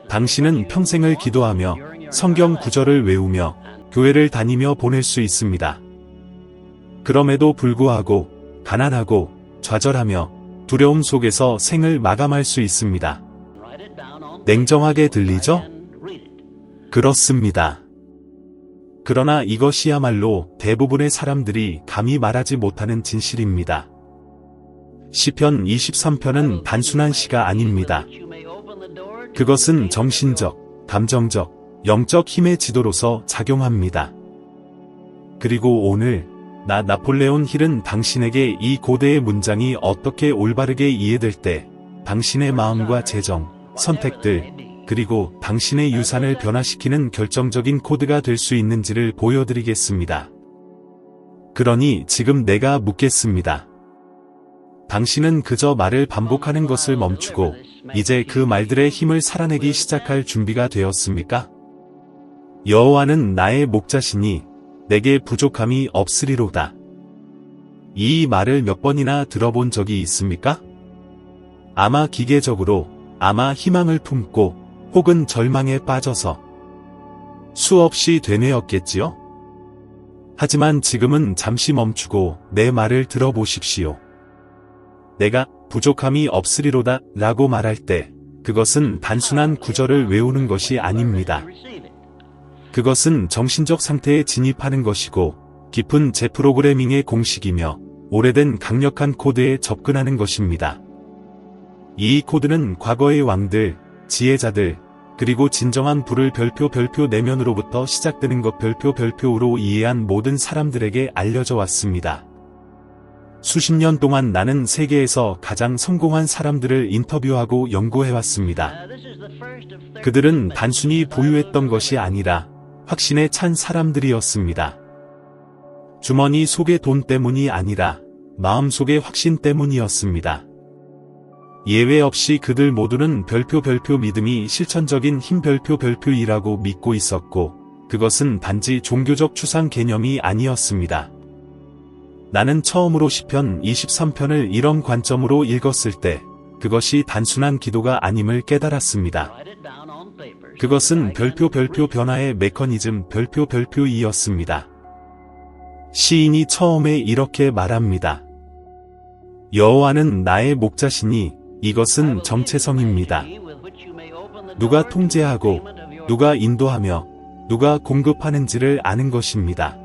당신은 평생을 기도하며 성경 구절을 외우며 교회를 다니며 보낼 수 있습니다. 그럼에도 불구하고 가난하고 좌절하며 두려움 속에서 생을 마감할 수 있습니다. 냉정하게 들리죠? 그렇습니다. 그러나 이것이야말로 대부분의 사람들이 감히 말하지 못하는 진실입니다. 시편 23편은 단순한 시가 아닙니다. 그것은 정신적, 감정적, 영적 힘의 지도로서 작용합니다. 그리고 오늘 나 나폴레온 힐은 당신에게 이 고대의 문장이 어떻게 올바르게 이해될 때 당신의 마음과 재정, 선택들, 그리고 당신의 유산을 변화시키는 결정적인 코드가 될 수 있는지를 보여드리겠습니다. 그러니 지금 내가 묻겠습니다. 당신은 그저 말을 반복하는 것을 멈추고 이제 그 말들의 힘을 살아내기 시작할 준비가 되었습니까? 여호와는 나의 목자시니 내게 부족함이 없으리로다. 이 말을 몇 번이나 들어본 적이 있습니까? 아마 기계적으로, 아마 희망을 품고 혹은 절망에 빠져서 수없이 되뇌었겠지요? 하지만 지금은 잠시 멈추고 내 말을 들어보십시오. 내가 부족함이 없으리로다 라고 말할 때 그것은 단순한 구절을 외우는 것이 아닙니다. 그것은 정신적 상태에 진입하는 것이고 깊은 재프로그래밍의 공식이며 오래된 강력한 코드에 접근하는 것입니다. 이 코드는 과거의 왕들, 지혜자들, 그리고 진정한 불을 별표 내면으로부터 시작되는 것 별표로 이해한 모든 사람들에게 알려져 왔습니다. 수십 년 동안 나는 세계에서 가장 성공한 사람들을 인터뷰하고 연구해왔습니다. 그들은 단순히 보유했던 것이 아니라 확신에 찬 사람들이었습니다. 주머니 속의 돈 때문이 아니라 마음 속의 확신 때문이었습니다. 예외 없이 그들 모두는 별표 믿음이 실천적인 힘 별표이라고 믿고 있었고 그것은 단지 종교적 추상 개념이 아니었습니다. 나는 처음으로 시편 23편을 이런 관점으로 읽었을 때 그것이 단순한 기도가 아님을 깨달았습니다. 그것은 별표 변화의 메커니즘 별표이였습니다. 시인이 처음에 이렇게 말합니다. 여호와는 나의 목자시니 이것은 정체성입니다. 누가 통제하고 누가 인도하며 누가 공급하는지를 아는 것입니다.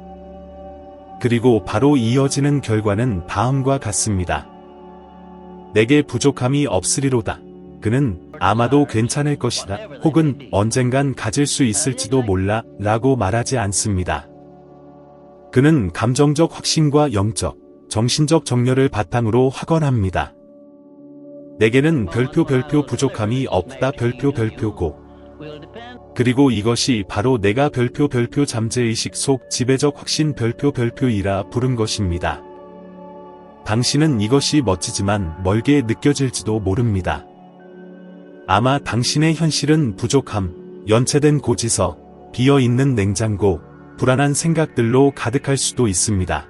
그리고 바로 이어지는 결과는 다음과 같습니다. 내게 부족함이 없으리로다. 그는 아마도 괜찮을 것이다 혹은 언젠간 가질 수 있을지도 몰라 라고 말하지 않습니다. 그는 감정적 확신과 영적, 정신적 정렬을 바탕으로 확언합니다. 내게는 별표 부족함이 없다 별표고 그리고 이것이 바로 내가 별표 잠재의식 속 지배적 확신 별표이라 부른 것입니다. 당신은 이것이 멋지지만 멀게 느껴질지도 모릅니다. 아마 당신의 현실은 부족함, 연체된 고지서, 비어있는 냉장고, 불안한 생각들로 가득할 수도 있습니다.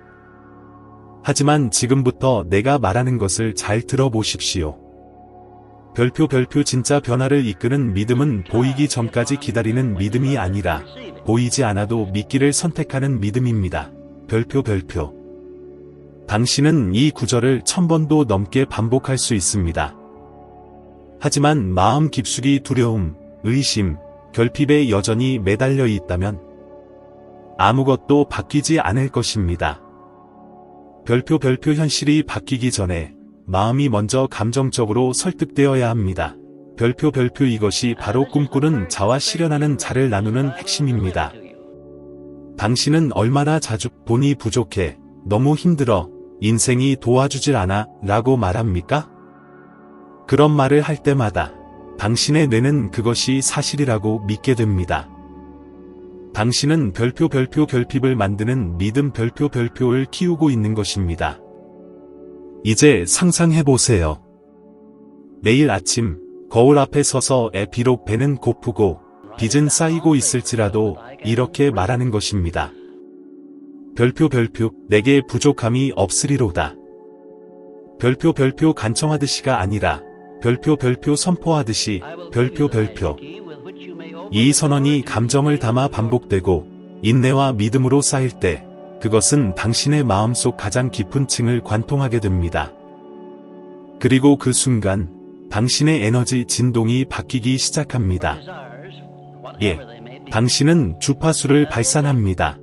하지만 지금부터 내가 말하는 것을 잘 들어보십시오. 별표 진짜 변화를 이끄는 믿음은 보이기 전까지 기다리는 믿음이 아니라 보이지 않아도 믿기를 선택하는 믿음입니다. 별표 당신은 이 구절을 1000번도 넘게 반복할 수 있습니다. 하지만 마음 깊숙이 두려움, 의심, 결핍에 여전히 매달려 있다면 아무것도 바뀌지 않을 것입니다. 별표 현실이 바뀌기 전에 마음이 먼저 감정적으로 설득되어야 합니다. 별표 이것이 바로 꿈꾸는 자와 실현하는 자를 나누는 핵심입니다. 당신은 얼마나 자주 돈이 부족해, 너무 힘들어, 인생이 도와주질 않아 라고 말합니까? 그런 말을 할 때마다 당신의 뇌는 그것이 사실이라고 믿게 됩니다. 당신은 별표 결핍을 만드는 믿음 별표를 키우고 있는 것입니다. 이제 상상해보세요. 매일 아침 거울 앞에 서서 비록 배는 고프고 빚은 쌓이고 있을지라도 이렇게 말하는 것입니다. 별표 내게 부족함이 없으리로다. 별표 간청하듯이가 아니라 별표 별표 선포하듯이 별표 별표. 이 선언이 감정을 담아 반복되고 인내와 믿음으로 쌓일 때 그것은 당신의 마음속 가장 깊은 층을 관통하게 됩니다. 그리고 그 순간 당신의 에너지 진동이 바뀌기 시작합니다. 예, 당신은 주파수를 발산합니다.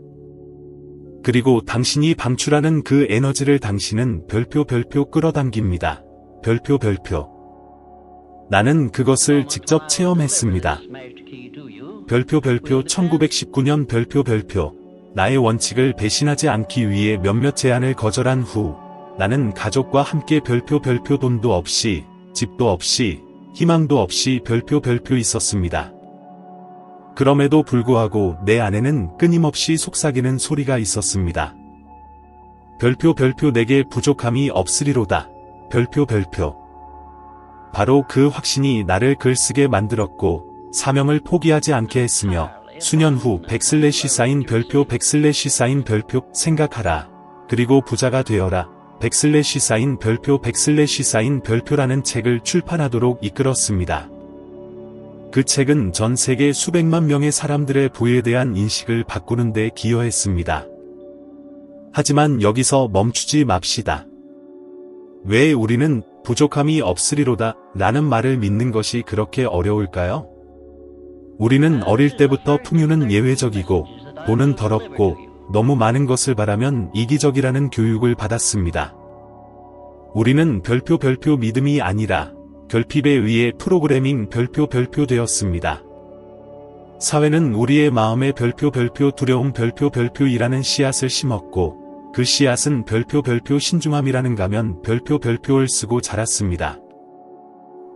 그리고 당신이 방출하는 그 에너지를 당신은 별표 별표 끌어당깁니다. 별표 별표. 나는 그것을 직접 체험했습니다. 별표 별표 1919년 별표 별표. 나의 원칙을 배신하지 않기 위해 몇몇 제안을 거절한 후 나는 가족과 함께 별표 별표 돈도 없이 집도 없이 희망도 없이 별표 별표 있었습니다. 그럼에도 불구하고 내 안에는 끊임없이 속삭이는 소리가 있었습니다. 별표 별표 내게 부족함이 없으리로다. 별표 별표. 바로 그 확신이 나를 글쓰게 만들었고 사명을 포기하지 않게 했으며 수년 후 백슬래시 별표 별표 생각하라. 그리고 부자가 되어라. 별표 별표라는 책을 출판하도록 이끌었습니다. 그 책은 전 세계 수백만 명의 사람들의 부에 대한 인식을 바꾸는 데 기여했습니다. 하지만 여기서 멈추지 맙시다. 왜 우리는 부족함이 없으리로다 라는 말을 믿는 것이 그렇게 어려울까요? 우리는 어릴 때부터 풍요는 예외적이고 돈은 더럽고 너무 많은 것을 바라면 이기적이라는 교육을 받았습니다. 우리는 별표 별표 믿음이 아니라 결핍에 의해 프로그래밍 별표 별표 되었습니다. 사회는 우리의 마음에 별표 별표 두려움 별표 별표이라는 씨앗을 심었고 그 씨앗은 별표 별표 신중함이라는 가면 별표 별표를 쓰고 자랐습니다.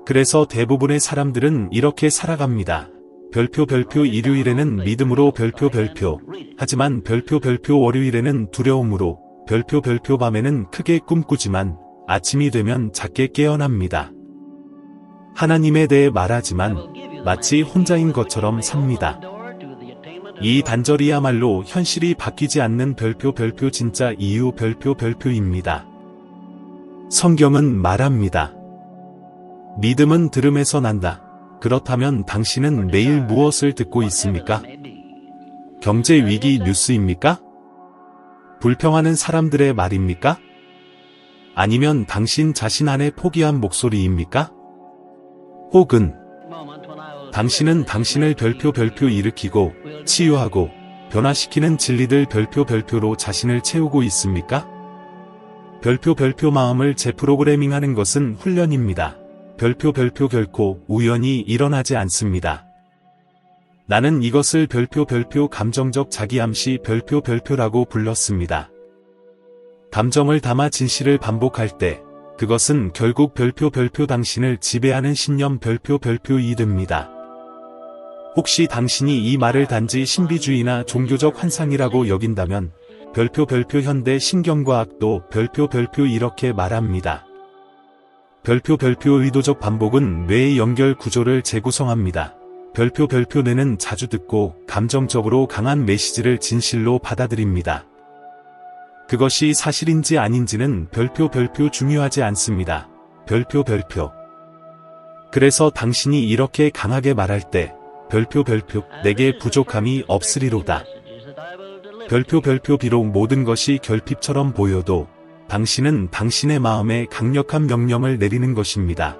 그래서 대부분의 사람들은 이렇게 살아갑니다. 별표 별표 일요일에는 믿음으로 별표 별표. 하지만 별표 별표 월요일에는 두려움으로 별표 별표 밤에는 크게 꿈꾸지만 아침이 되면 작게 깨어납니다. 하나님에 대해 말하지만 마치 혼자인 것처럼 삽니다. 이 단절이야말로 현실이 바뀌지 않는 별표 별표 진짜 이유 별표 별표입니다. 성경은 말합니다. 믿음은 들음에서 난다. 그렇다면 당신은 매일 무엇을 듣고 있습니까? 경제 위기 뉴스입니까? 불평하는 사람들의 말입니까? 아니면 당신 자신 안에 포기한 목소리입니까? 혹은 당신은 당신을 별표 별표 일으키고 치유하고 변화시키는 진리들 별표 별표로 자신을 채우고 있습니까? 별표 별표 마음을 재프로그래밍하는 것은 훈련입니다. 별표 별표 결코 우연히 일어나지 않습니다. 나는 이것을 별표 별표 감정적 자기암시 별표 별표라고 불렀습니다. 감정을 담아 진실을 반복할 때 그것은 결국 별표 별표 당신을 지배하는 신념 별표 별표이 됩니다. 혹시 당신이 이 말을 단지 신비주의나 종교적 환상이라고 여긴다면 별표 별표 현대 신경과학도 별표 별표 이렇게 말합니다. 별표 별표 의도적 반복은 뇌의 연결 구조를 재구성합니다. 별표 별표 뇌는 자주 듣고 감정적으로 강한 메시지를 진실로 받아들입니다. 그것이 사실인지 아닌지는 별표 별표 중요하지 않습니다. 별표 별표. 그래서 당신이 이렇게 강하게 말할 때 별표 별표 내게 부족함이 없으리로다. 별표 별표 비록 모든 것이 결핍처럼 보여도 당신은 당신의 마음에 강력한 명령을 내리는 것입니다.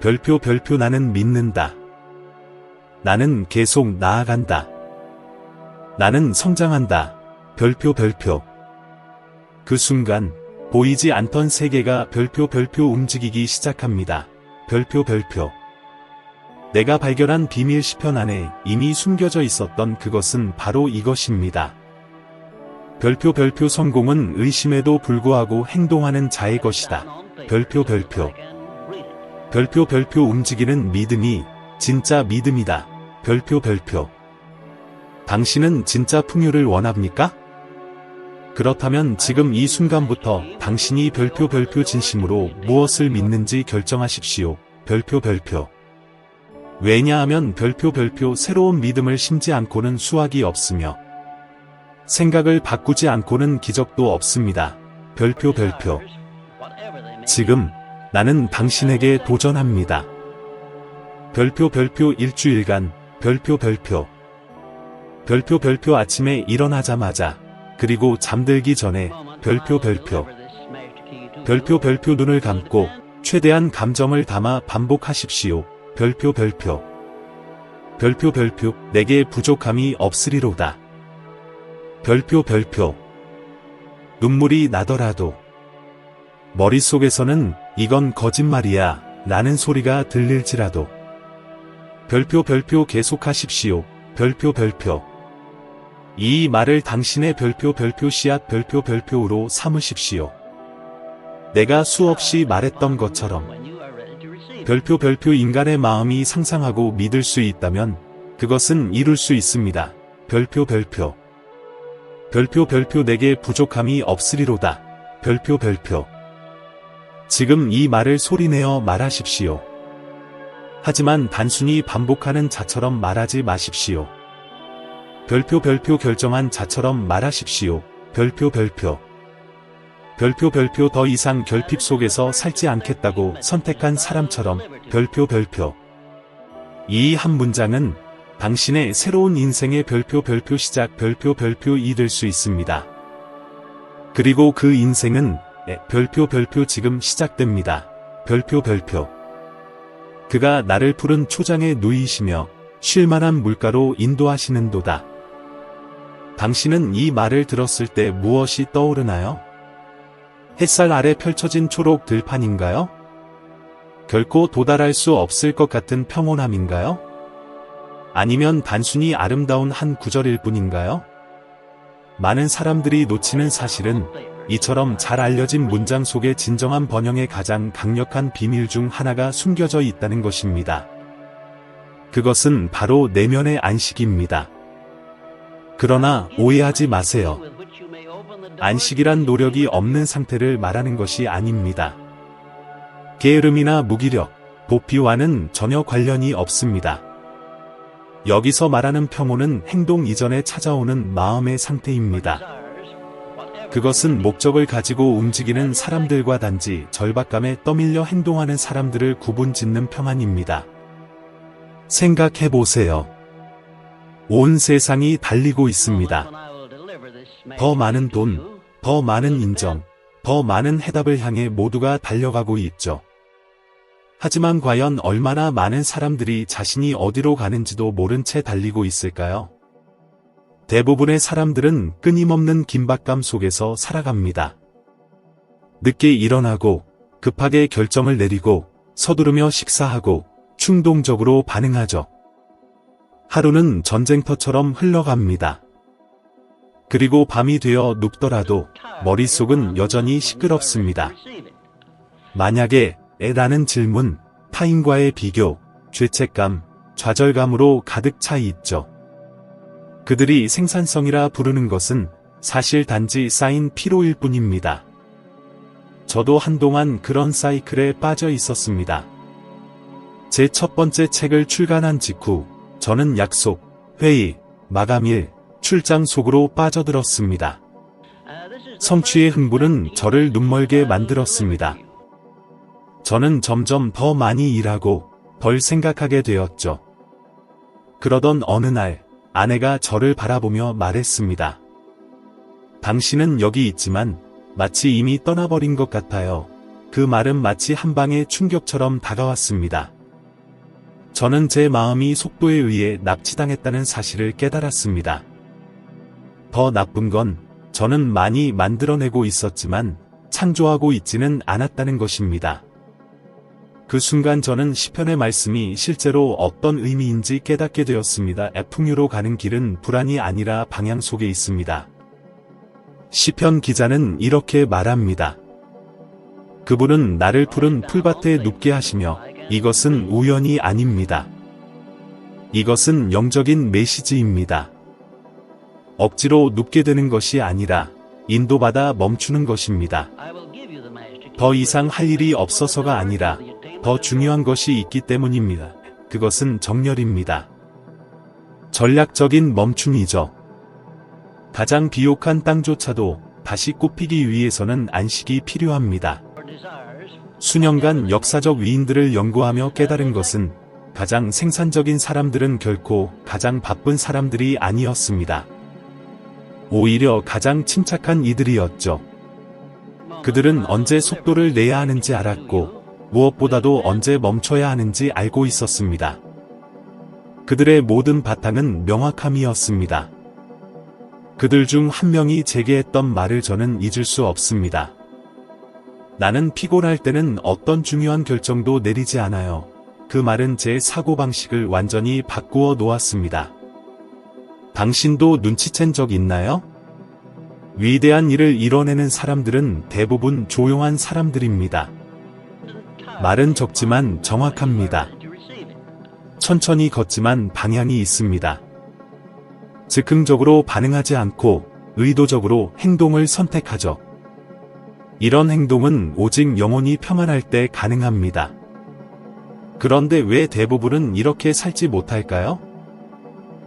별표 별표 나는 믿는다. 나는 계속 나아간다. 나는 성장한다. 별표 별표. 그 순간 보이지 않던 세계가 별표 별표 움직이기 시작합니다. 별표 별표. 내가 발견한 비밀 시편 안에 이미 숨겨져 있었던 그것은 바로 이것입니다. 별표 별표 성공은 의심에도 불구하고 행동하는 자의 것이다. 별표 별표. 별표 별표 움직이는 믿음이 진짜 믿음이다. 별표 별표. 당신은 진짜 풍요를 원합니까? 그렇다면 지금 이 순간부터 당신이 별표 별표 진심으로 무엇을 믿는지 결정하십시오. 별표 별표. 왜냐하면 별표 별표 새로운 믿음을 심지 않고는 수확이 없으며 생각을 바꾸지 않고는 기적도 없습니다. 별표 별표. 지금 나는 당신에게 도전합니다. 별표 일주일간 별표 아침에 일어나자마자 그리고 잠들기 전에 별표 눈을 감고 최대한 감정을 담아 반복하십시오. 별표 내게 부족함이 없으리로다. 별표 눈물이 나더라도 머릿속에서는 이건 거짓말이야 라는 소리가 들릴지라도 별표 계속하십시오. 별표 이 말을 당신의 별표 씨앗 별표로 삼으십시오. 내가 수없이 말했던 것처럼 별표 인간의 마음이 상상하고 믿을 수 있다면 그것은 이룰 수 있습니다. 별표 내게 부족함이 없으리로다. 별표 지금 이 말을 소리내어 말하십시오. 하지만 단순히 반복하는 자처럼 말하지 마십시오. 별표 결정한 자처럼 말하십시오. 별표 더 이상 결핍 속에서 살지 않겠다고 선택한 사람처럼 별표 이 한 문장은 당신의 새로운 인생의 별표 시작 별표 될 수 있습니다. 그리고 그 인생은 별표 지금 시작됩니다. 별표 그가 나를 푸른 초장에 누이시며 쉴만한 물가로 인도하시는도다. 당신은 이 말을 들었을 때 무엇이 떠오르나요? 햇살 아래 펼쳐진 초록 들판인가요? 결코 도달할 수 없을 것 같은 평온함인가요? 아니면 단순히 아름다운 한 구절일 뿐인가요? 많은 사람들이 놓치는 사실은 이처럼 잘 알려진 문장 속에 진정한 번영의 가장 강력한 비밀 중 하나가 숨겨져 있다는 것입니다. 그것은 바로 내면의 안식입니다. 그러나 오해하지 마세요. 안식이란 노력이 없는 상태를 말하는 것이 아닙니다. 게으름이나 무기력, 도피와는 전혀 관련이 없습니다. 여기서 말하는 평온은 행동 이전에 찾아오는 마음의 상태입니다. 그것은 목적을 가지고 움직이는 사람들과 단지 절박감에 떠밀려 행동하는 사람들을 구분짓는 평안입니다. 생각해보세요. 온 세상이 달리고 있습니다. 더 많은 돈, 더 많은 인정, 더 많은 해답을 향해 모두가 달려가고 있죠. 하지만 과연 얼마나 많은 사람들이 자신이 어디로 가는지도 모른 채 달리고 있을까요? 대부분의 사람들은 끊임없는 긴박감 속에서 살아갑니다. 늦게 일어나고, 급하게 결정을 내리고, 서두르며 식사하고, 충동적으로 반응하죠. 하루는 전쟁터처럼 흘러갑니다. 그리고 밤이 되어 눕더라도 머릿속은 여전히 시끄럽습니다. 만약에 라는 질문, 타인과의 비교, 죄책감, 좌절감으로 가득 차 있죠. 그들이 생산성이라 부르는 것은 사실 단지 쌓인 피로일 뿐입니다. 저도 한동안 그런 사이클에 빠져 있었습니다. 제 첫 번째 책을 출간한 직후 저는 약속, 회의, 마감일, 출장 속으로 빠져들었습니다. 성취의 흥분은 저를 눈멀게 만들었습니다. 저는 점점 더 많이 일하고 덜 생각하게 되었죠. 그러던 어느 날 아내가 저를 바라보며 말했습니다. 당신은 여기 있지만 마치 이미 떠나버린 것 같아요. 그 말은 마치 한 방의 충격처럼 다가왔습니다. 저는 제 마음이 속도에 의해 납치당했다는 사실을 깨달았습니다. 더 나쁜 건 저는 많이 만들어내고 있었지만 창조하고 있지는 않았다는 것입니다. 그 순간 저는 시편의 말씀이 실제로 어떤 의미인지 깨닫게 되었습니다. 풍요로 가는 길은 불안이 아니라 방향 속에 있습니다. 시편 기자는 이렇게 말합니다. 그분은 나를 푸른 풀밭에 눕게 하시며 이것은 우연이 아닙니다. 이것은 영적인 메시지입니다. 억지로 눕게 되는 것이 아니라 인도받아 멈추는 것입니다. 더 이상 할 일이 없어서가 아니라 더 중요한 것이 있기 때문입니다. 그것은 정렬입니다. 전략적인 멈춤이죠. 가장 비옥한 땅조차도 다시 꽃피기 위해서는 안식이 필요합니다. 수년간 역사적 위인들을 연구하며 깨달은 것은 가장 생산적인 사람들은 결코 가장 바쁜 사람들이 아니었습니다. 오히려 가장 침착한 이들이었죠. 그들은 언제 속도를 내야 하는지 알았고 무엇보다도 언제 멈춰야 하는지 알고 있었습니다. 그들의 모든 바탕은 명확함이었습니다. 그들 중 한 명이 제게 했던 말을 저는 잊을 수 없습니다. 나는 피곤할 때는 어떤 중요한 결정도 내리지 않아요. 그 말은 제 사고방식을 완전히 바꾸어 놓았습니다. 당신도 눈치챈 적 있나요? 위대한 일을 이뤄내는 사람들은 대부분 조용한 사람들입니다. 말은 적지만 정확합니다. 천천히 걷지만 방향이 있습니다. 즉흥적으로 반응하지 않고 의도적으로 행동을 선택하죠. 이런 행동은 오직 영혼이 평안할 때 가능합니다. 그런데 왜 대부분은 이렇게 살지 못할까요?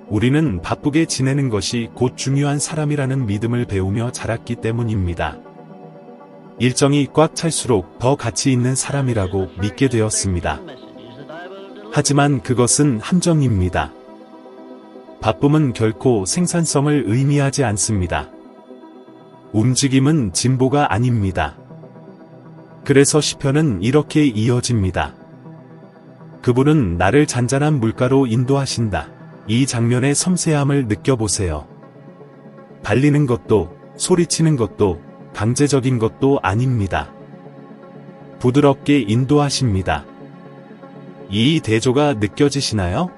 우리는 바쁘게 지내는 것이 곧 중요한 사람이라는 믿음을 배우며 자랐기 때문입니다. 일정이 꽉 찰수록 더 가치 있는 사람이라고 믿게 되었습니다. 하지만 그것은 함정입니다. 바쁨은 결코 생산성을 의미하지 않습니다. 움직임은 진보가 아닙니다. 그래서 시편은 이렇게 이어집니다. 그분은 나를 잔잔한 물가로 인도하신다. 이 장면의 섬세함을 느껴보세요. 달리는 것도 소리치는 것도 강제적인 것도 아닙니다. 부드럽게 인도하십니다. 이 대조가 느껴지시나요?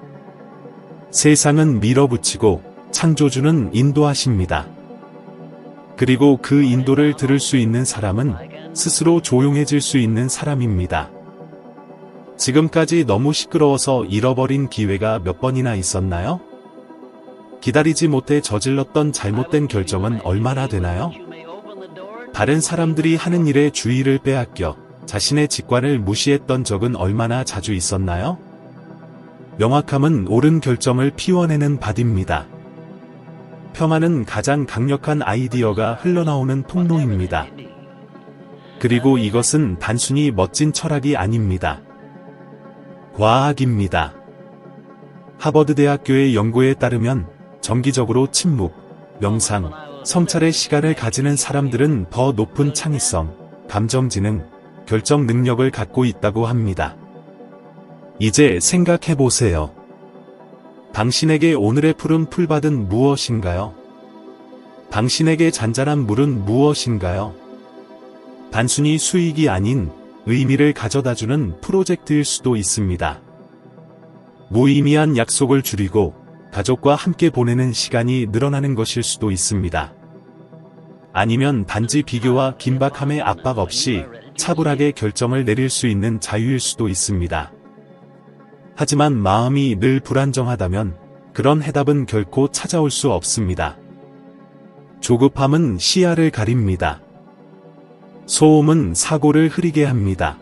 세상은 밀어붙이고 창조주는 인도하십니다. 그리고 그 인도를 들을 수 있는 사람은 스스로 조용해질 수 있는 사람입니다. 지금까지 너무 시끄러워서 잃어버린 기회가 몇 번이나 있었나요? 기다리지 못해 저질렀던 잘못된 결정은 얼마나 되나요? 다른 사람들이 하는 일에 주의를 빼앗겨 자신의 직관을 무시했던 적은 얼마나 자주 있었나요? 명확함은 옳은 결정을 피워내는 바디입니다. 평안은 가장 강력한 아이디어가 흘러나오는 통로입니다. 그리고 이것은 단순히 멋진 철학이 아닙니다. 과학입니다. 하버드 대학교의 연구에 따르면 정기적으로 침묵, 명상, 성찰의 시간을 가지는 사람들은 더 높은 창의성, 감정지능, 결정 능력을 갖고 있다고 합니다. 이제 생각해보세요. 당신에게 오늘의 푸른 풀밭은 무엇인가요? 당신에게 잔잔한 물은 무엇인가요? 단순히 수익이 아닌 의미를 가져다주는 프로젝트일 수도 있습니다. 무의미한 약속을 줄이고 가족과 함께 보내는 시간이 늘어나는 것일 수도 있습니다. 아니면 단지 비교와 긴박함의 압박 없이 차분하게 결정을 내릴 수 있는 자유일 수도 있습니다. 하지만 마음이 늘 불안정하다면 그런 해답은 결코 찾아올 수 없습니다. 조급함은 시야를 가립니다. 소음은 사고를 흐리게 합니다.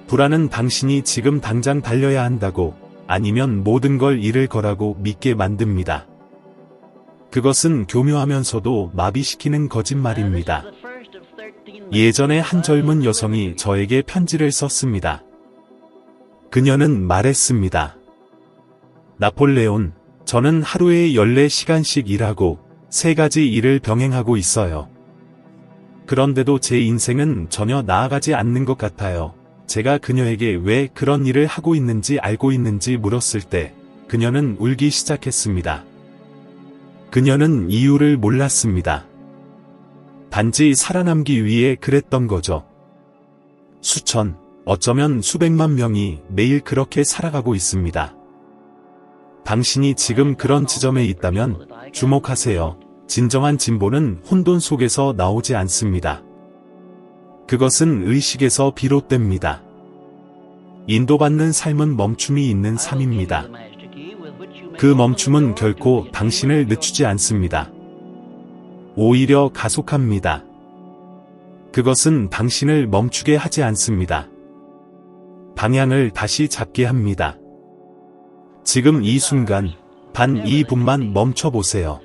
불안은 당신이 지금 당장 달려야 한다고 아니면 모든 걸 잃을 거라고 믿게 만듭니다. 그것은 교묘하면서도 마비시키는 거짓말입니다. 예전에 한 젊은 여성이 저에게 편지를 썼습니다. 그녀는 말했습니다. 나폴레온, 저는 하루에 14시간씩 일하고 3가지 일을 병행하고 있어요. 그런데도 제 인생은 전혀 나아가지 않는 것 같아요. 제가 그녀에게 왜 그런 일을 하고 있는지 알고 있는지 물었을 때 그녀는 울기 시작했습니다. 그녀는 이유를 몰랐습니다. 단지 살아남기 위해 그랬던 거죠. 수천, 어쩌면 수백만 명이 매일 그렇게 살아가고 있습니다. 당신이 지금 그런 지점에 있다면 주목하세요. 진정한 진보는 혼돈 속에서 나오지 않습니다. 그것은 의식에서 비롯됩니다. 인도받는 삶은 멈춤이 있는 삶입니다. 그 멈춤은 결코 당신을 늦추지 않습니다. 오히려 가속합니다. 그것은 당신을 멈추게 하지 않습니다. 방향을 다시 잡게 합니다. 지금 이 순간, 단 2분만 멈춰보세요.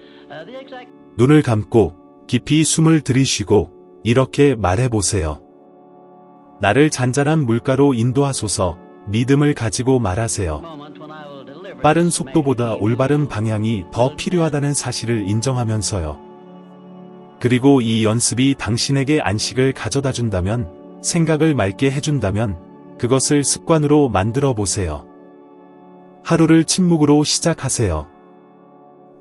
눈을 감고 깊이 숨을 들이쉬고 이렇게 말해보세요. 나를 잔잔한 물가로 인도하소서. 믿음을 가지고 말하세요. 빠른 속도보다 올바른 방향이 더 필요하다는 사실을 인정하면서요. 그리고 이 연습이 당신에게 안식을 가져다 준다면, 생각을 맑게 해준다면, 그것을 습관으로 만들어 보세요. 하루를 침묵으로 시작하세요.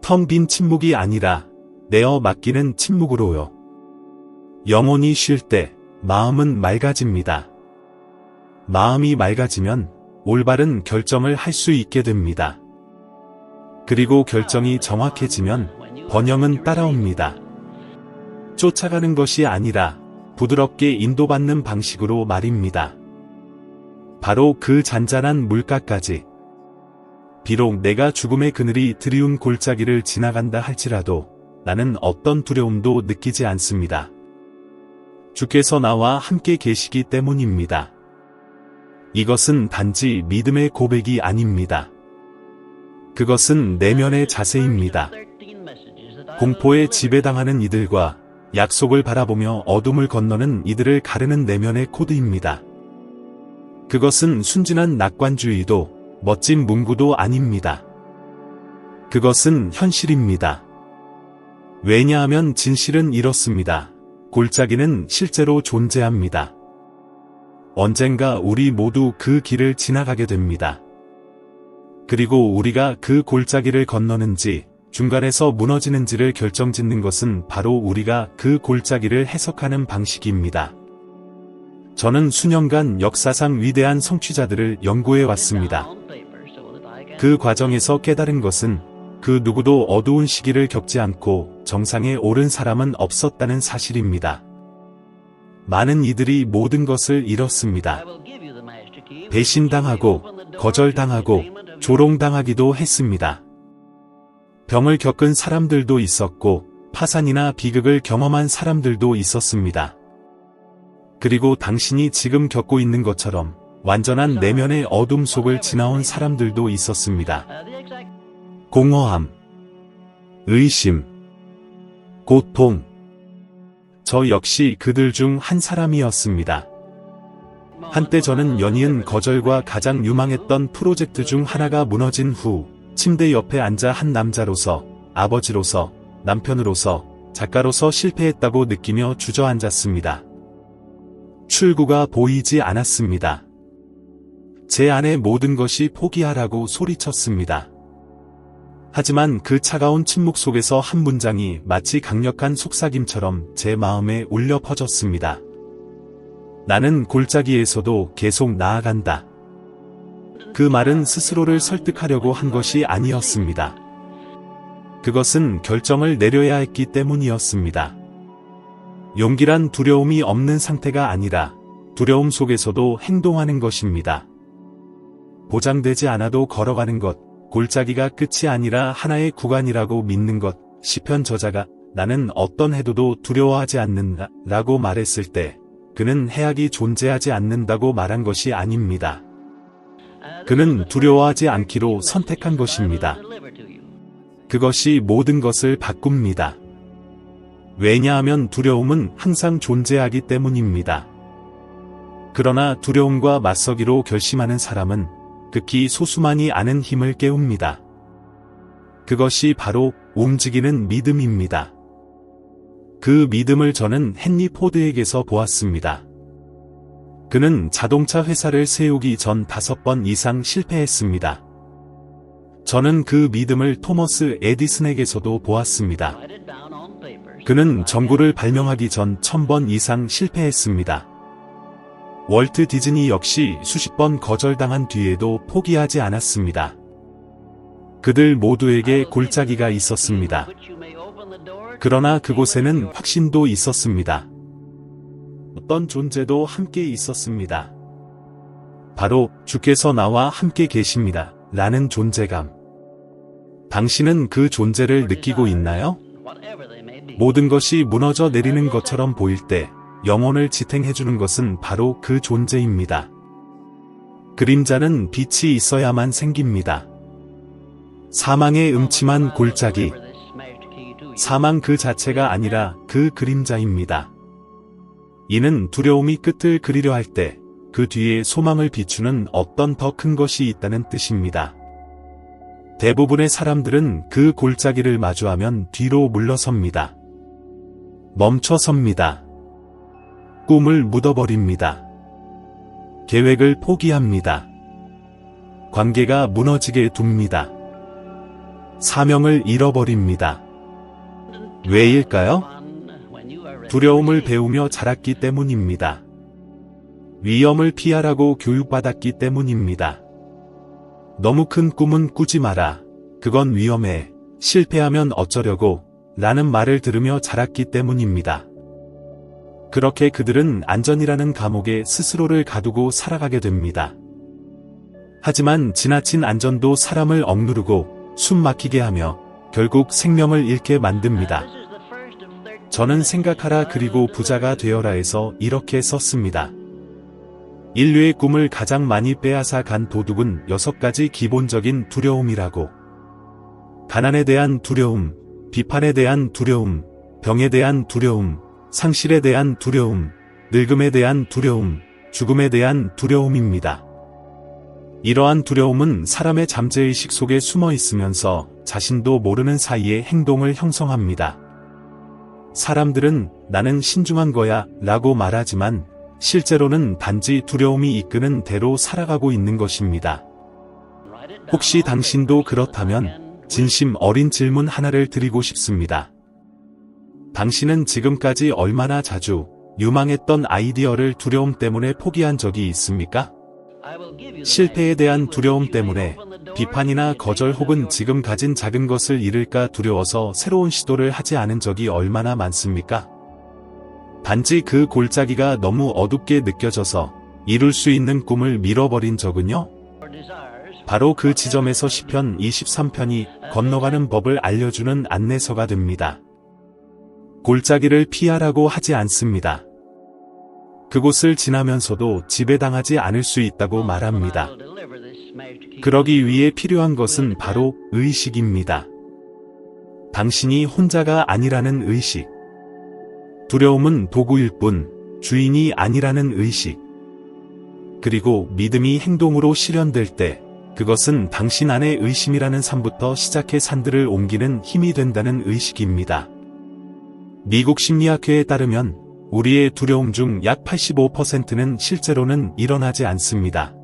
텅 빈 침묵이 아니라 내어 맡기는 침묵으로요. 영혼이 쉴 때 마음은 맑아집니다. 마음이 맑아지면 올바른 결정을 할 수 있게 됩니다. 그리고 결정이 정확해지면 번영은 따라옵니다. 쫓아가는 것이 아니라 부드럽게 인도받는 방식으로 말입니다. 바로 그 잔잔한 물가까지. 비록 내가 죽음의 그늘이 드리운 골짜기를 지나간다 할지라도 나는 어떤 두려움도 느끼지 않습니다. 주께서 나와 함께 계시기 때문입니다. 이것은 단지 믿음의 고백이 아닙니다. 그것은 내면의 자세입니다. 공포에 지배당하는 이들과 약속을 바라보며 어둠을 건너는 이들을 가르는 내면의 코드입니다. 그것은 순진한 낙관주의도 멋진 문구도 아닙니다. 그것은 현실입니다. 왜냐하면 진실은 이렇습니다. 골짜기는 실제로 존재합니다. 언젠가 우리 모두 그 길을 지나가게 됩니다. 그리고 우리가 그 골짜기를 건너는지 중간에서 무너지는지를 결정짓는 것은 바로 우리가 그 골짜기를 해석하는 방식입니다. 저는 수년간 역사상 위대한 성취자들을 연구해 왔습니다. 그 과정에서 깨달은 것은 그 누구도 어두운 시기를 겪지 않고 정상에 오른 사람은 없었다는 사실입니다. 많은 이들이 모든 것을 잃었습니다. 배신당하고 거절당하고 조롱당하기도 했습니다. 병을 겪은 사람들도 있었고 파산이나 비극을 경험한 사람들도 있었습니다. 그리고 당신이 지금 겪고 있는 것처럼 완전한 내면의 어둠 속을 지나온 사람들도 있었습니다. 공허함, 의심, 고통. 저 역시 그들 중 한 사람이었습니다. 한때 저는 연이은 거절과 가장 유망했던 프로젝트 중 하나가 무너진 후 침대 옆에 앉아 한 남자로서, 아버지로서, 남편으로서, 작가로서 실패했다고 느끼며 주저앉았습니다. 출구가 보이지 않았습니다. 제 안의 모든 것이 포기하라고 소리쳤습니다. 하지만 그 차가운 침묵 속에서 한 문장이 마치 강력한 속삭임처럼 제 마음에 울려 퍼졌습니다. 나는 골짜기에서도 계속 나아간다. 그 말은 스스로를 설득하려고 한 것이 아니었습니다. 그것은 결정을 내려야 했기 때문이었습니다. 용기란 두려움이 없는 상태가 아니라 두려움 속에서도 행동하는 것입니다. 보장되지 않아도 걸어가는 것, 골짜기가 끝이 아니라 하나의 구간이라고 믿는 것. 시편 저자가 나는 어떤 해도도 두려워하지 않는다 라고 말했을 때 그는 해악이 존재하지 않는다고 말한 것이 아닙니다. 그는 두려워하지 않기로 선택한 것입니다. 그것이 모든 것을 바꿉니다. 왜냐하면 두려움은 항상 존재하기 때문입니다. 그러나 두려움과 맞서기로 결심하는 사람은 극히 소수만이 아는 힘을 깨웁니다. 그것이 바로 움직이는 믿음입니다. 그 믿음을 저는 헨리 포드에게서 보았습니다. 그는 자동차 회사를 세우기 전 5번 이상 실패했습니다. 저는 그 믿음을 토머스 에디슨에게서도 보았습니다. 그는 전구를 발명하기 전 1000번 이상 실패했습니다. 월트 디즈니 역시 수십 번 거절당한 뒤에도 포기하지 않았습니다. 그들 모두에게 골짜기가 있었습니다. 그러나 그곳에는 확신도 있었습니다. 어떤 존재도 함께 있었습니다. 바로 주께서 나와 함께 계십니다. 라는 존재감. 당신은 그 존재를 느끼고 있나요? 모든 것이 무너져 내리는 것처럼 보일 때 영혼을 지탱해주는 것은 바로 그 존재입니다. 그림자는 빛이 있어야만 생깁니다. 사망의 음침한 골짜기. 사망 그 자체가 아니라 그 그림자입니다. 이는 두려움이 끝을 그리려 할 때 그 뒤에 소망을 비추는 어떤 더 큰 것이 있다는 뜻입니다. 대부분의 사람들은 그 골짜기를 마주하면 뒤로 물러섭니다. 멈춰섭니다. 꿈을 묻어버립니다. 계획을 포기합니다. 관계가 무너지게 둡니다. 사명을 잃어버립니다. 왜일까요? 두려움을 배우며 자랐기 때문입니다. 위험을 피하라고 교육받았기 때문입니다. 너무 큰 꿈은 꾸지 마라. 그건 위험해. 실패하면 어쩌려고? 라는 말을 들으며 자랐기 때문입니다. 그렇게 그들은 안전이라는 감옥에 스스로를 가두고 살아가게 됩니다. 하지만 지나친 안전도 사람을 억누르고 숨 막히게 하며 결국 생명을 잃게 만듭니다. 저는 생각하라 그리고 부자가 되어라에서 이렇게 썼습니다. 인류의 꿈을 가장 많이 빼앗아 간 도둑은 6가지 기본적인 두려움이라고. 가난에 대한 두려움, 비판에 대한 두려움, 병에 대한 두려움, 상실에 대한 두려움, 늙음에 대한 두려움, 죽음에 대한 두려움입니다. 이러한 두려움은 사람의 잠재의식 속에 숨어 있으면서 자신도 모르는 사이에 행동을 형성합니다. 사람들은 나는 신중한 거야 라고 말하지만 실제로는 단지 두려움이 이끄는 대로 살아가고 있는 것입니다. 혹시 당신도 그렇다면 진심 어린 질문 하나를 드리고 싶습니다. 당신은 지금까지 얼마나 자주 유망했던 아이디어를 두려움 때문에 포기한 적이 있습니까? 실패에 대한 두려움 때문에 비판이나 거절 혹은 지금 가진 작은 것을 잃을까 두려워서 새로운 시도를 하지 않은 적이 얼마나 많습니까? 단지 그 골짜기가 너무 어둡게 느껴져서 이룰 수 있는 꿈을 밀어버린 적은요? 바로 그 지점에서 시편 23편이 건너가는 법을 알려주는 안내서가 됩니다. 골짜기를 피하라고 하지 않습니다. 그곳을 지나면서도 지배당하지 않을 수 있다고 말합니다. 그러기 위해 필요한 것은 바로 의식입니다. 당신이 혼자가 아니라는 의식. 두려움은 도구일 뿐 주인이 아니라는 의식. 그리고 믿음이 행동으로 실현될 때 그것은 당신 안의 의심이라는 산부터 시작해 산들을 옮기는 힘이 된다는 의식입니다. 미국 심리학회에 따르면 우리의 두려움 중 약 85%는 실제로는 일어나지 않습니다.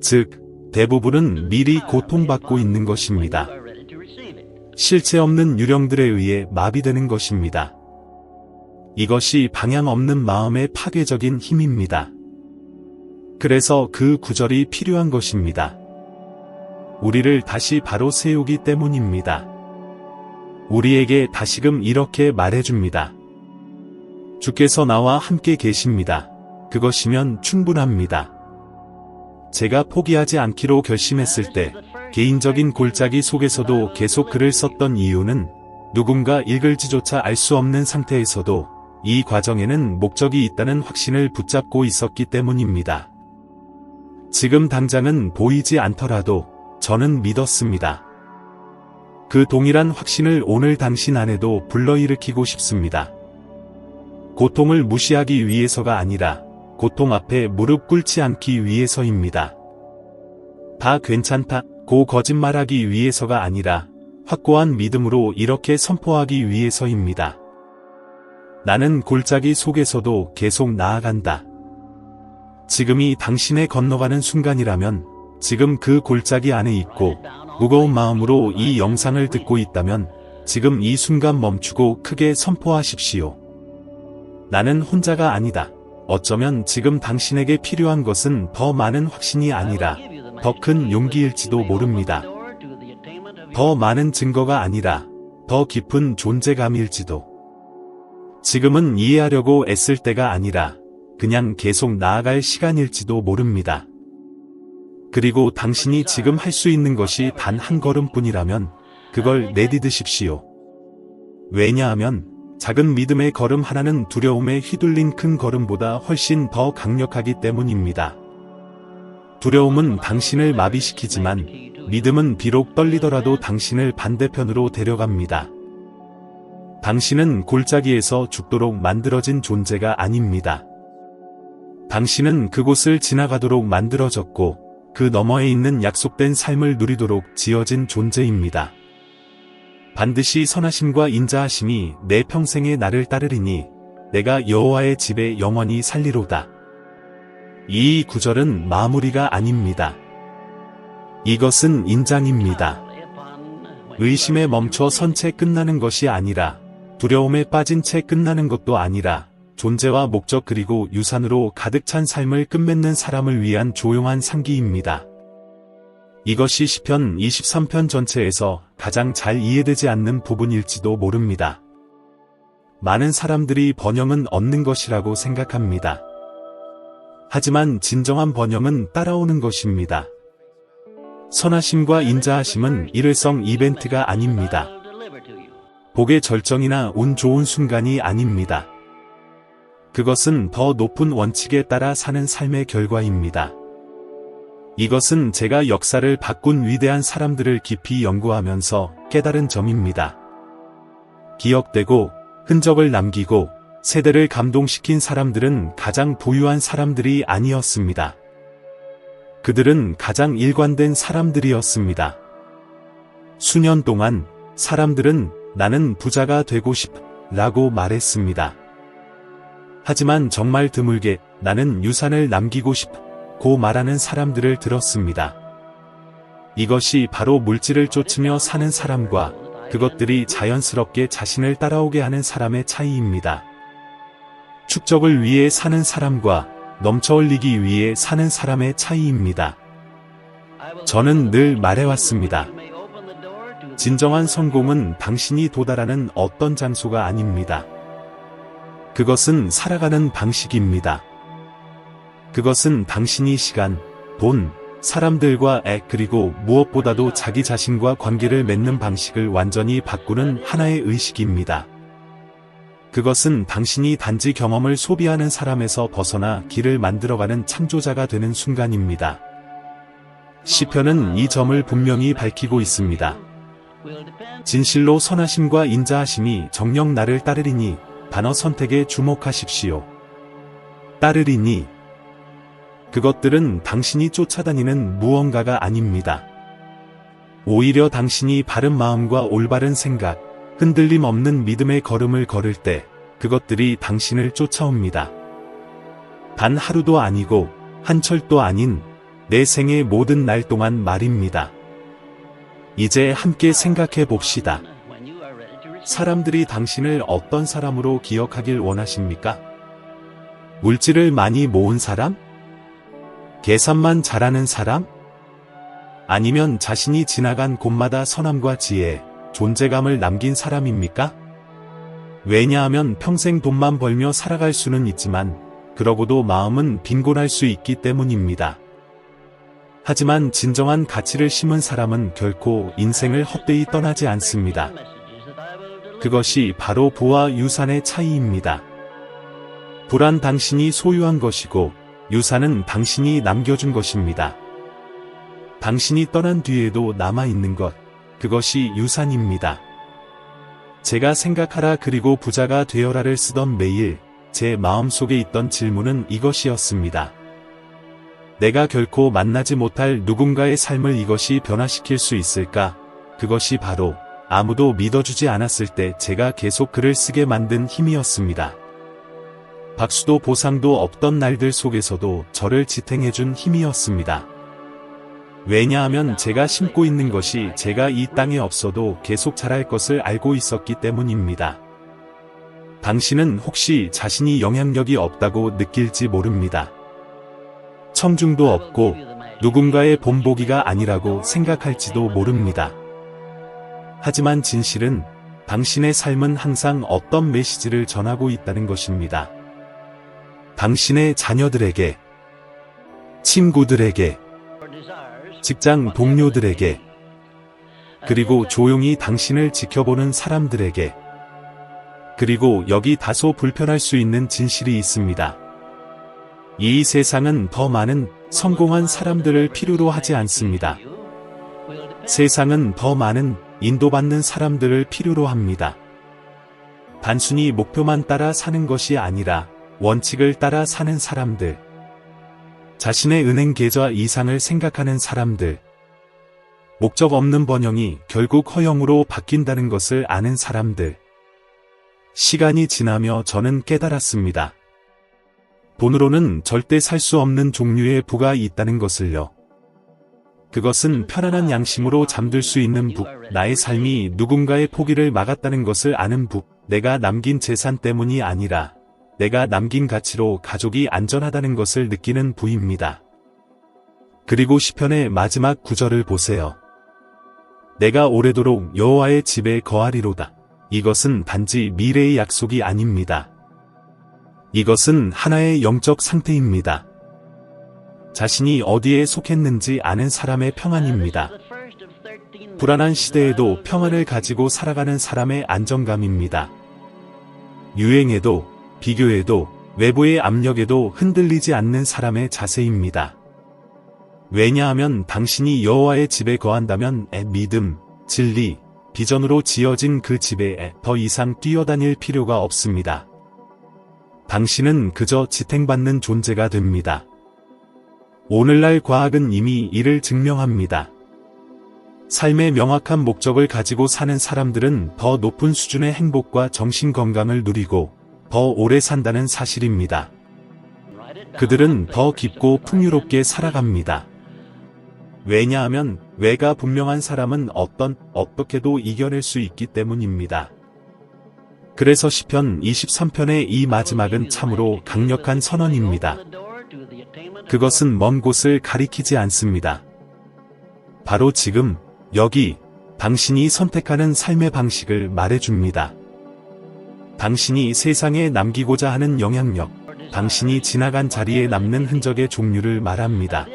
즉, 대부분은 미리 고통받고 있는 것입니다. 실체 없는 유령들에 의해 마비되는 것입니다. 이것이 방향 없는 마음의 파괴적인 힘입니다. 그래서 그 구절이 필요한 것입니다. 우리를 다시 바로 세우기 때문입니다. 우리에게 다시금 이렇게 말해줍니다. 주께서 나와 함께 계십니다. 그것이면 충분합니다. 제가 포기하지 않기로 결심했을 때 개인적인 골짜기 속에서도 계속 글을 썼던 이유는 누군가 읽을지조차 알 수 없는 상태에서도 이 과정에는 목적이 있다는 확신을 붙잡고 있었기 때문입니다. 지금 당장은 보이지 않더라도 저는 믿었습니다. 그 동일한 확신을 오늘 당신 안에도 불러일으키고 싶습니다. 고통을 무시하기 위해서가 아니라 고통 앞에 무릎 꿇지 않기 위해서입니다. 다 괜찮다고 거짓말하기 위해서가 아니라 확고한 믿음으로 이렇게 선포하기 위해서입니다. 나는 골짜기 속에서도 계속 나아간다. 지금이 당신의 건너가는 순간이라면, 지금 그 골짜기 안에 있고 무거운 마음으로 이 영상을 듣고 있다면 지금 이 순간 멈추고 크게 선포하십시오. 나는 혼자가 아니다. 어쩌면 지금 당신에게 필요한 것은 더 많은 확신이 아니라 더 큰 용기일지도 모릅니다. 더 많은 증거가 아니라 더 깊은 존재감일지도. 지금은 이해하려고 애쓸 때가 아니라 그냥 계속 나아갈 시간일지도 모릅니다. 그리고 당신이 지금 할 수 있는 것이 단 한 걸음뿐이라면 그걸 내디드십시오. 왜냐하면 작은 믿음의 걸음 하나는 두려움에 휘둘린 큰 걸음보다 훨씬 더 강력하기 때문입니다. 두려움은 당신을 마비시키지만 믿음은 비록 떨리더라도 당신을 반대편으로 데려갑니다. 당신은 골짜기에서 죽도록 만들어진 존재가 아닙니다. 당신은 그곳을 지나가도록 만들어졌고 그 너머에 있는 약속된 삶을 누리도록 지어진 존재입니다. 반드시 선하심과 인자하심이 내 평생에 나를 따르리니 내가 여호와의 집에 영원히 살리로다. 이 구절은 마무리가 아닙니다. 이것은 인장입니다. 의심에 멈춰 선 채 끝나는 것이 아니라 두려움에 빠진 채 끝나는 것도 아니라 존재와 목적 그리고 유산으로 가득 찬 삶을 끝맺는 사람을 위한 조용한 상기입니다. 이것이 시편 23편 전체에서 가장 잘 이해되지 않는 부분일지도 모릅니다. 많은 사람들이 번영은 얻는 것이라고 생각합니다. 하지만 진정한 번영은 따라오는 것입니다. 선하심과 인자하심은 일회성 이벤트가 아닙니다. 복의 절정이나 운 좋은 순간이 아닙니다. 그것은 더 높은 원칙에 따라 사는 삶의 결과입니다. 이것은 제가 역사를 바꾼 위대한 사람들을 깊이 연구하면서 깨달은 점입니다. 기억되고 흔적을 남기고 세대를 감동시킨 사람들은 가장 부유한 사람들이 아니었습니다. 그들은 가장 일관된 사람들이었습니다. 수년 동안 사람들은 나는 부자가 되고 싶다고 말했습니다. 하지만 정말 드물게 나는 유산을 남기고 싶고 말하는 사람들을 들었습니다. 이것이 바로 물질을 쫓으며 사는 사람과 그것들이 자연스럽게 자신을 따라오게 하는 사람의 차이입니다. 축적을 위해 사는 사람과 넘쳐흘리기 위해 사는 사람의 차이입니다. 저는 늘 말해왔습니다. 진정한 성공은 당신이 도달하는 어떤 장소가 아닙니다. 그것은 살아가는 방식입니다. 그것은 당신이 시간, 돈, 사람들과 그리고 무엇보다도 자기 자신과 관계를 맺는 방식을 완전히 바꾸는 하나의 의식입니다. 그것은 당신이 단지 경험을 소비하는 사람에서 벗어나 길을 만들어가는 창조자가 되는 순간입니다. 시편은 이 점을 분명히 밝히고 있습니다. 진실로 선하심과 인자하심이 정녕 나를 따르리니 단어 선택에 주목하십시오. 따르리니 그것들은 당신이 쫓아다니는 무언가가 아닙니다. 오히려 당신이 바른 마음과 올바른 생각, 흔들림 없는 믿음의 걸음을 걸을 때 그것들이 당신을 쫓아옵니다. 단 하루도 아니고 한 철도 아닌 내 생의 모든 날 동안 말입니다. 이제 함께 생각해 봅시다. 사람들이 당신을 어떤 사람으로 기억하길 원하십니까? 물질을 많이 모은 사람? 계산만 잘하는 사람? 아니면 자신이 지나간 곳마다 선함과 지혜, 존재감을 남긴 사람입니까? 왜냐하면 평생 돈만 벌며 살아갈 수는 있지만 그러고도 마음은 빈곤할 수 있기 때문입니다. 하지만 진정한 가치를 심은 사람은 결코 인생을 헛되이 떠나지 않습니다. 그것이 바로 부와 유산의 차이입니다. 부란 당신이 소유한 것이고 유산은 당신이 남겨준 것입니다. 당신이 떠난 뒤에도 남아있는 것, 그것이 유산입니다. 제가 생각하라 그리고 부자가 되어라를 쓰던 매일 제 마음속에 있던 질문은 이것이었습니다. 내가 결코 만나지 못할 누군가의 삶을 이것이 변화시킬 수 있을까? 그것이 바로 아무도 믿어주지 않았을 때 제가 계속 글을 쓰게 만든 힘이었습니다. 박수도 보상도 없던 날들 속에서도 저를 지탱해준 힘이었습니다. 왜냐하면 제가 심고 있는 것이 제가 이 땅에 없어도 계속 자랄 것을 알고 있었기 때문입니다. 당신은 혹시 자신이 영향력이 없다고 느낄지 모릅니다. 청중도 없고 누군가의 본보기가 아니라고 생각할지도 모릅니다. 하지만 진실은 당신의 삶은 항상 어떤 메시지를 전하고 있다는 것입니다. 당신의 자녀들에게, 친구들에게, 직장 동료들에게, 그리고 조용히 당신을 지켜보는 사람들에게, 그리고 여기 다소 불편할 수 있는 진실이 있습니다. 이 세상은 더 많은 성공한 사람들을 필요로 하지 않습니다. 세상은 더 많은 인도받는 사람들을 필요로 합니다. 단순히 목표만 따라 사는 것이 아니라 원칙을 따라 사는 사람들. 자신의 은행 계좌 이상을 생각하는 사람들. 목적 없는 번영이 결국 허영으로 바뀐다는 것을 아는 사람들. 시간이 지나며 저는 깨달았습니다. 돈으로는 절대 살 수 없는 종류의 부가 있다는 것을요. 그것은 편안한 양심으로 잠들 수 있는 부, 나의 삶이 누군가의 포기를 막았다는 것을 아는 부, 내가 남긴 재산 때문이 아니라 내가 남긴 가치로 가족이 안전하다는 것을 느끼는 부입니다. 그리고 시편의 마지막 구절을 보세요. 내가 오래도록 여호와의 집에 거하리로다. 이것은 단지 미래의 약속이 아닙니다. 이것은 하나의 영적 상태입니다. 자신이 어디에 속했는지 아는 사람의 평안입니다. 불안한 시대에도 평안을 가지고 살아가는 사람의 안정감입니다. 유행에도, 비교에도, 외부의 압력에도 흔들리지 않는 사람의 자세입니다. 왜냐하면 당신이 여호와의 집에 거한다면 믿음, 진리, 비전으로 지어진 그 집에 더 이상 뛰어다닐 필요가 없습니다. 당신은 그저 지탱받는 존재가 됩니다. 오늘날 과학은 이미 이를 증명합니다. 삶의 명확한 목적을 가지고 사는 사람들은 더 높은 수준의 행복과 정신 건강을 누리고 더 오래 산다는 사실입니다. 그들은 더 깊고 풍요롭게 살아갑니다. 왜냐하면 외가 분명한 사람은 어떻게도 이겨낼 수 있기 때문입니다. 그래서 시편 23편의 이 마지막은 참으로 강력한 선언입니다. 그것은 먼 곳을 가리키지 않습니다. 바로 지금, 여기, 당신이 선택하는 삶의 방식을 말해줍니다. 당신이 세상에 남기고자 하는 영향력, 당신이 지나간 자리에 남는 흔적의 종류를 말합니다.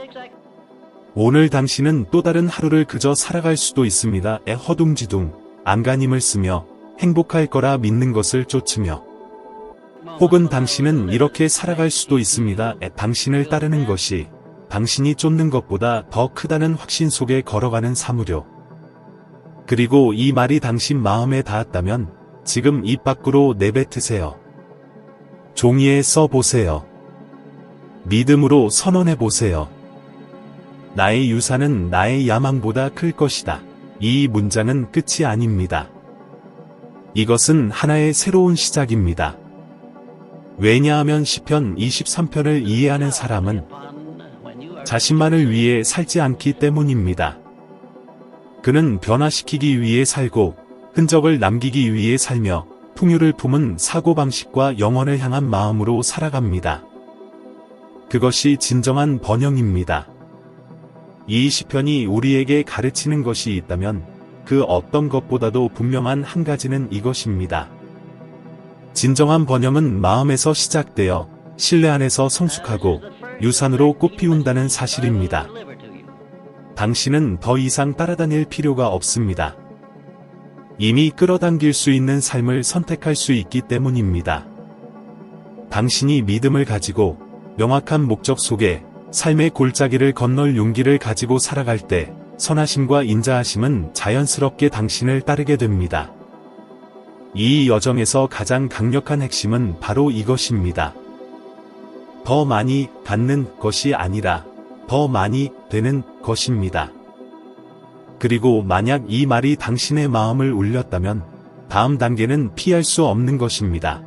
오늘 당신은 또 다른 하루를 그저 살아갈 수도 있습니다. 허둥지둥, 안간힘을 쓰며 행복할 거라 믿는 것을 쫓으며. 혹은 당신은 이렇게 살아갈 수도 있습니다. 당신을 따르는 것이 당신이 쫓는 것보다 더 크다는 확신 속에 걸어가는 사무료. 그리고 이 말이 당신 마음에 닿았다면 지금 입 밖으로 내뱉으세요. 종이에 써보세요. 믿음으로 선언해보세요. 나의 유산은 나의 야망보다 클 것이다. 이 문장은 끝이 아닙니다. 이것은 하나의 새로운 시작입니다. 왜냐하면 시편 23편을 이해하는 사람은 자신만을 위해 살지 않기 때문입니다. 그는 변화시키기 위해 살고 흔적을 남기기 위해 살며 풍요를 품은 사고방식과 영원을 향한 마음으로 살아갑니다. 그것이 진정한 번영입니다. 이 시편이 우리에게 가르치는 것이 있다면 그 어떤 것보다도 분명한 한 가지는 이것입니다. 진정한 번영은 마음에서 시작되어 신뢰 안에서 성숙하고 유산으로 꽃피운다는 사실입니다. 당신은 더 이상 따라다닐 필요가 없습니다. 이미 끌어당길 수 있는 삶을 선택할 수 있기 때문입니다. 당신이 믿음을 가지고 명확한 목적 속에 삶의 골짜기를 건널 용기를 가지고 살아갈 때 선하심과 인자하심은 자연스럽게 당신을 따르게 됩니다. 이 여정에서 가장 강력한 핵심은 바로 이것입니다. 더 많이 갖는 것이 아니라 더 많이 되는 것입니다. 그리고 만약 이 말이 당신의 마음을 울렸다면 다음 단계는 피할 수 없는 것입니다.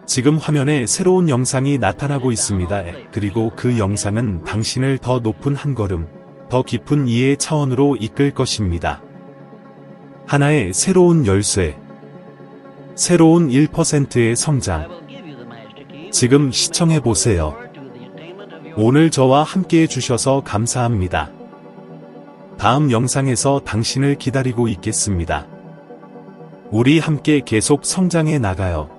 지금 화면에 새로운 영상이 나타나고 있습니다. 그리고 그 영상은 당신을 더 높은 한 걸음, 더 깊은 이해의 차원으로 이끌 것입니다. 하나의 새로운 열쇠, 새로운 1%의 성장. 지금 시청해보세요. 오늘 저와 함께 해주셔서 감사합니다. 다음 영상에서 당신을 기다리고 있겠습니다. 우리 함께 계속 성장해 나가요.